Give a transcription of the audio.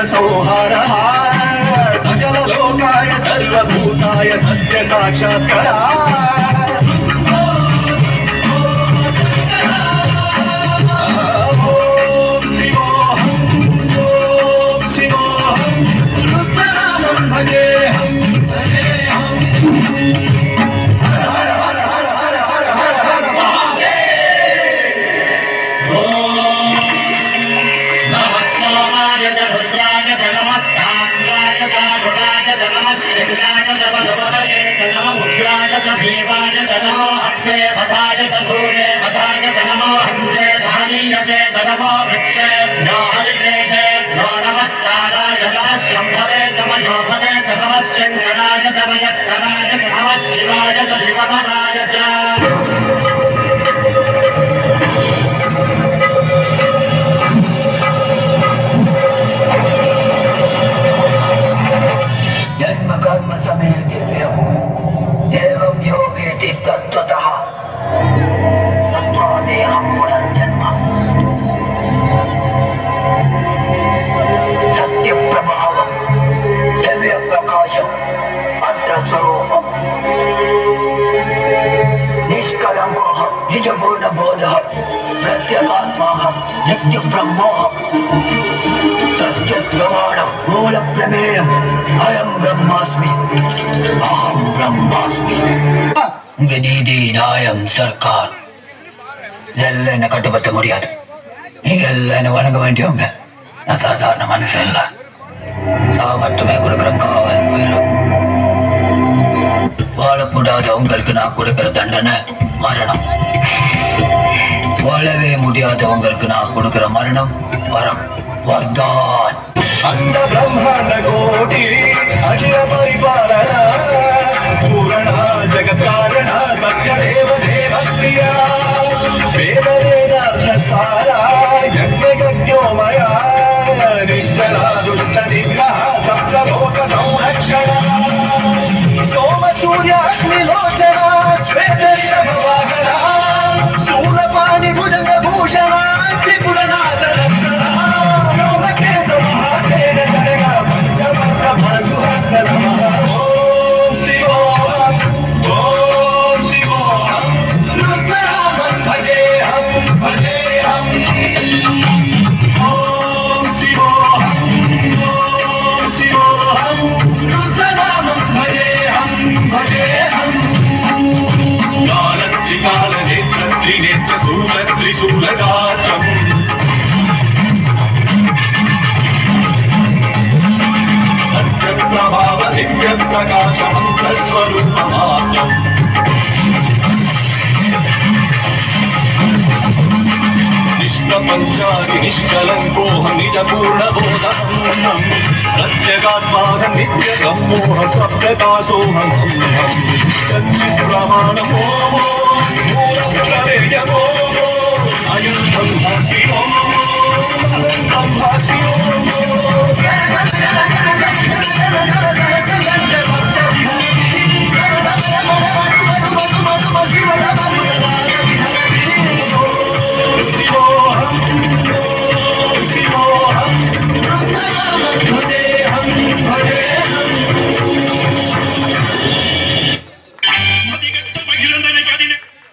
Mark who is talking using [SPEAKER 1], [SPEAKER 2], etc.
[SPEAKER 1] संहारः सकललोकाय सर्वभूताय सत्य साक्षात्कारः
[SPEAKER 2] नमो वृक्षे नमस्काराय नमः शंभवे नमोभवे नमः शंकराय नमस्काराय नमः शिवाय शिवधराय च
[SPEAKER 3] जन्म कर्म समय दिव्यम् एवं यो वेति तत्त्वतः तत्त्वादेहं पुनर्जन्म सत्यप्रभावं दिव्यप्रकाशम् अन्तःस्वरूपम् निष्कलङ्कोः निजपूर्णबोधः प्रत्यगात्माहं नित्यब्रह्मोऽहम् सत्यप्रमाणं मूलप्रमेयम् अयं ब्रह्मास्मि अहं ब्रह्मास्मि இங்க நீதி நியாயம் சர்க்கார் இதெல்லாம் என்ன கட்டுப்படுத்த முடியாது. நீங்க எல்லாம் என்ன வணங்க வேண்டியவங்க. நான் சாதாரண மனுஷன் இல்ல. சாவு மட்டுமே கொடுக்குற காவல் போயிடும். வாழக்கூடாதவங்களுக்கு நான் கொடுக்கிற தண்டனை மரணம். வாழவே முடியாதவங்களுக்கு நான் கொடுக்கிற மரணம் வரம் வர்தான்.
[SPEAKER 1] அந்த பிரம்மாண்ட கோடி அகில பரிபாலன பூரண ಜಗತ್ಕಾರಣ ಸತ್ಯದೇವ ದೇವಪ್ರಿಯ ವೇದ ವೇದಾರ್ಥ ಸಾರ ಯಜ್ಞಗತ್ಯೋಮಯ ನಿಶ್ಚಲ ದುಷ್ಟ ನಿಗ್ರಹ ಸಪ್ತಲೋಕ ಸಂರಕ್ಷಣ ಸೋಮ ಸೂರ್ಯ ಅಗ್ನಿಲೋಚನ ಶ್ವೇತ ಶಮವಾಹನ ಸ್ಥೂಲಪಾಣಿ ಭುಜಂಗ ಭೂಷಣ ತ್ರಿಪುರ ನಾಸನ ವ್ಯೋಮಕೇಶ ಮಹಾಸೇನ ಕರಗ ಪಂಚಮರ್ಗ ಪರಶುಹಸ್ತ ನಮಃ प्रकाशमन्त्रस्वरूपमात्रम् निष्प्रपञ्चादि निष्कलङ्कोऽहं निजपूर्णबोधम् प्रत्यगात्मानं नित्यसम्मोहं स्वप्रकाशोऽहं सच्चित्प्रमाणमो मूलप्रमेयमो अयं ब्रह्मास्मि ॐ